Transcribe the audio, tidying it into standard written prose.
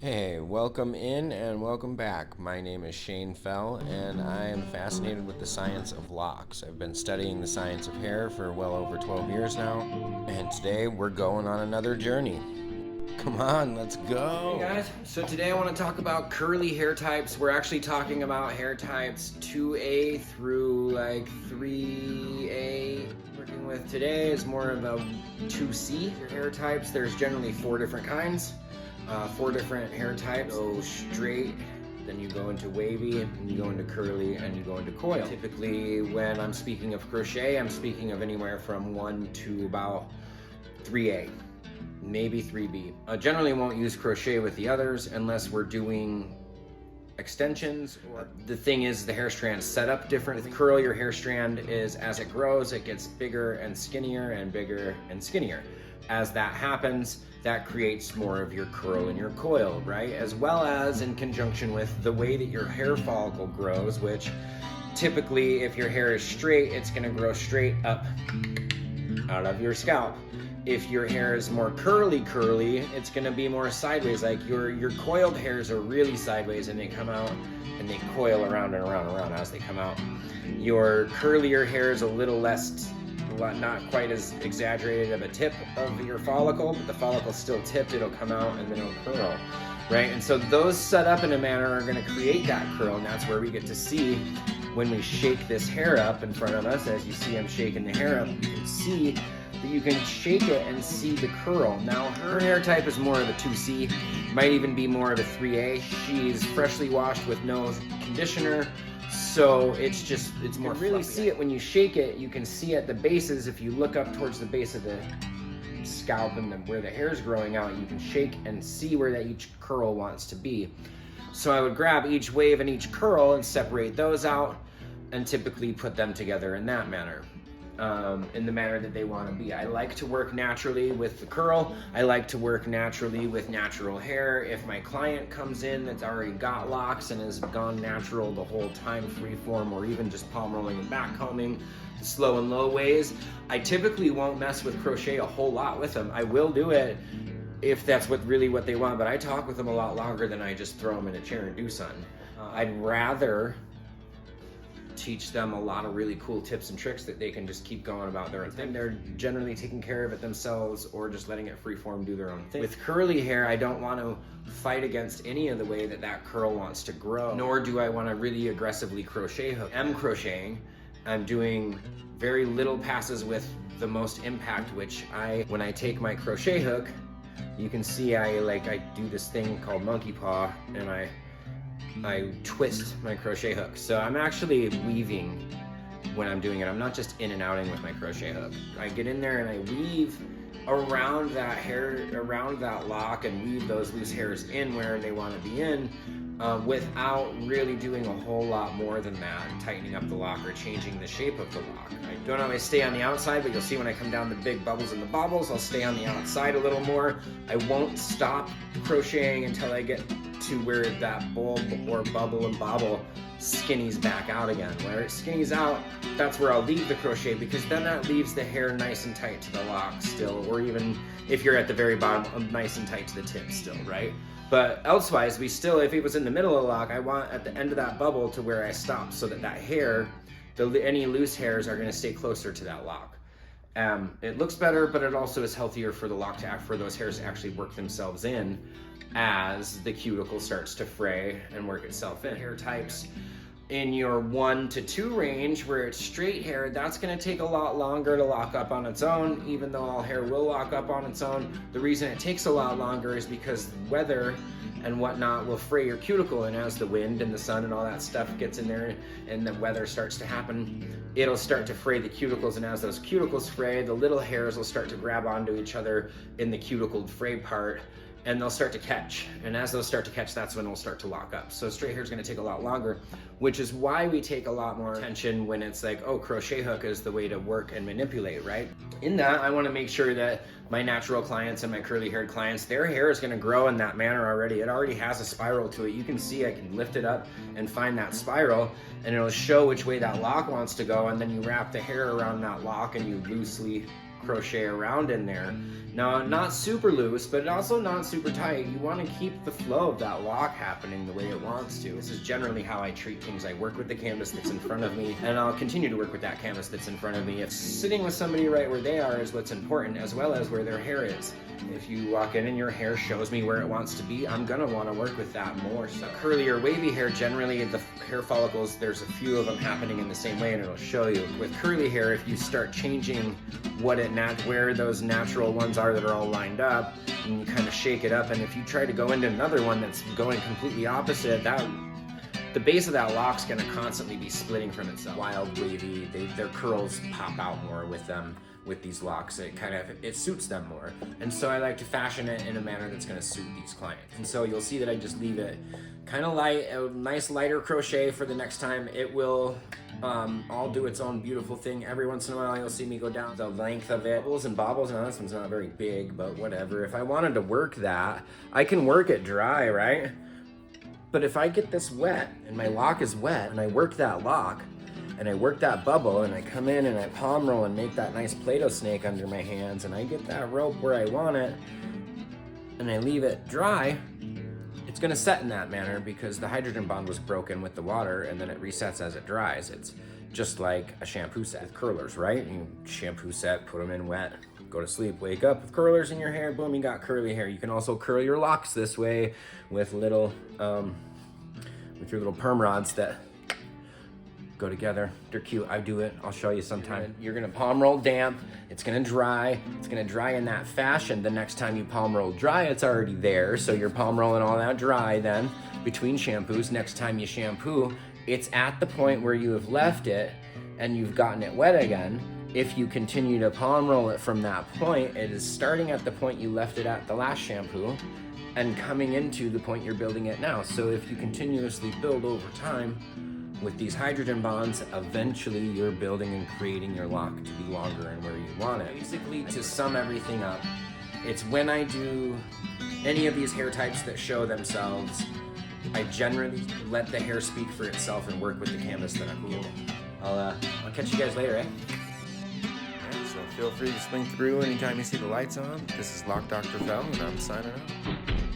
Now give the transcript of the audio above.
Hey, welcome in and welcome back. My name is Shane Fell and I am fascinated with the science of locks. I've been studying the science of hair for well over 12 years now, and today we're going on another journey. Come on, let's go. Hey guys, so today I want to talk about curly hair types. We're actually talking about hair types 2A through like 3A. Working with today is more of a 2C. Your hair types, there's generally 4 different kinds. 4 different hair types. Go straight, then you go into wavy, and you go into curly, and you go into coil. Typically, when I'm speaking of crochet, I'm speaking of anywhere from 1 to about 3A, maybe 3B. Generally won't use crochet with the others unless we're doing extensions. The thing is, the hair strand's set up different. With curl, your hair strand is, as it grows, it gets bigger and skinnier and bigger and skinnier. As that happens, that creates more of your curl and your coil, right? As well as in conjunction with the way that your hair follicle grows, which typically if your hair is straight, it's gonna grow straight up out of your scalp. If your hair is more curly, it's gonna be more sideways. Like your coiled hairs are really sideways and they come out and they coil around and around and around as they come out. Your curlier hair is a little less, not quite as exaggerated of a tip of your follicle, but the follicle's still tipped, it'll come out and then it'll curl, right? And so those set up in a manner are gonna create that curl, and that's where we get to see when we shake this hair up in front of us. As you see I'm shaking the hair up, you can see that you can shake it and see the curl. Now her hair type is more of a 2C, might even be more of a 3A. She's freshly washed with no conditioner, so it's more fluffy. Really see it when you shake it. You can see at the bases, if you look up towards the base of the scalp and where the hair is growing out, you can shake and see where that each curl wants to be. So I would grab each wave and each curl and separate those out and typically put them together in that manner. In the manner that they want to be. I like to work naturally with the curl. I like to work naturally with natural hair. If my client comes in that's already got locks and has gone natural the whole time, freeform, or even just palm rolling and back combing, the slow and low ways, I typically won't mess with crochet a whole lot with them. I will do it if that's really what they want, but I talk with them a lot longer than I just throw them in a chair and do something. I'd rather teach them a lot of really cool tips and tricks that they can just keep going about their own thing. They're generally taking care of it themselves or just letting it freeform do their own thing. With curly hair, I don't want to fight against any of the way that curl wants to grow, nor do I want to really aggressively crochet hook. I'm crocheting. I'm doing very little passes with the most impact, which when I take my crochet hook, you can see I do this thing called monkey paw, and I twist my crochet hook. So I'm actually weaving when I'm doing it. I'm not just in and outing with my crochet hook. I get in there and I weave around that hair, around that lock, and weave those loose hairs in where they want to be in, without really doing a whole lot more than that, tightening up the lock or changing the shape of the lock. I don't always stay on the outside, but you'll see when I come down the big bubbles and the bobbles, I'll stay on the outside a little more. I won't stop crocheting until I get to where that bulb or bubble and bobble skinnies back out again. Where it skinnies out, that's where I'll leave the crochet, because then that leaves the hair nice and tight to the lock still, or even if you're at the very bottom, nice and tight to the tip still, right? But elsewise, we still, if it was in the middle of the lock, I want at the end of that bubble to where I stop, so that hair, any loose hairs are gonna stay closer to that lock. It looks better, but it also is healthier for the lock for those hairs to actually work themselves in as the cuticle starts to fray and work itself in. Hair types in your 1 to 2 range, where it's straight hair, that's gonna take a lot longer to lock up on its own, even though all hair will lock up on its own. The reason it takes a lot longer is because weather and whatnot will fray your cuticle, and as the wind and the sun and all that stuff gets in there and the weather starts to happen, it'll start to fray the cuticles, and as those cuticles fray, the little hairs will start to grab onto each other in the cuticled fray part, and they'll start to catch. And as those start to catch, that's when it'll start to lock up. So straight hair is gonna take a lot longer, which is why we take a lot more attention when it's like, oh, crochet hook is the way to work and manipulate, right? In that, I wanna make sure that my natural clients and my curly haired clients, their hair is gonna grow in that manner already. It already has a spiral to it. You can see I can lift it up and find that spiral, and it'll show which way that lock wants to go, and then you wrap the hair around that lock and you loosely crochet around in there. Now, not super loose, but also not super tight. You want to keep the flow of that lock happening the way it wants to. This is generally how I treat things. I work with the canvas that's in front of me, and I'll continue to work with that canvas that's in front of me. If sitting with somebody right where they are is what's important, as well as where their hair is. If you walk in and your hair shows me where it wants to be, I'm gonna want to work with that more. So curly or wavy hair, generally the hair follicles, there's a few of them happening in the same way, and it'll show you. With curly hair, if you start changing where those natural ones are that are all lined up, and you kind of shake it up, and if you try to go into another one that's going completely opposite, the base of that lock's gonna constantly be splitting from itself. Wild wavy, their curls pop out more with them. With these locks, it suits them more, and so I like to fashion it in a manner that's going to suit these clients. And so you'll see that I just leave it kind of light, a nice lighter crochet for the next time. It will all do its own beautiful thing. Every once in a while you'll see me go down the length of it. Bubbles and bobbles, and this one's not very big, but whatever. If I wanted to work that, I can work it dry, right? But if I get this wet and my lock is wet and I work that lock and I work that bubble and I come in and I palm roll and make that nice Play-Doh snake under my hands and I get that rope where I want it and I leave it dry, it's gonna set in that manner because the hydrogen bond was broken with the water and then it resets as it dries. It's just like a shampoo set with curlers, right? You shampoo set, put them in wet, go to sleep, wake up with curlers in your hair, boom, you got curly hair. You can also curl your locks this way with little, with your little perm rods that go together. They're cute. I do it. I'll show you sometime. You're gonna palm roll damp. It's gonna dry. It's gonna dry in that fashion. The next time you palm roll dry, it's already there. So you're palm rolling all that dry then between shampoos. Next time you shampoo, it's at the point where you have left it and you've gotten it wet again. If you continue to palm roll it from that point, it is starting at the point you left it at the last shampoo and coming into the point you're building it now. So if you continuously build over time, with these hydrogen bonds, eventually you're building and creating your lock to be longer and where you want it. Basically, to sum everything up, it's when I do any of these hair types that show themselves, I generally let the hair speak for itself and work with the canvas that I'm using. I'll catch you guys later, eh? Yeah, so feel free to swing through anytime you see the lights on. This is Loc Dr. Fell, and I'm signing out.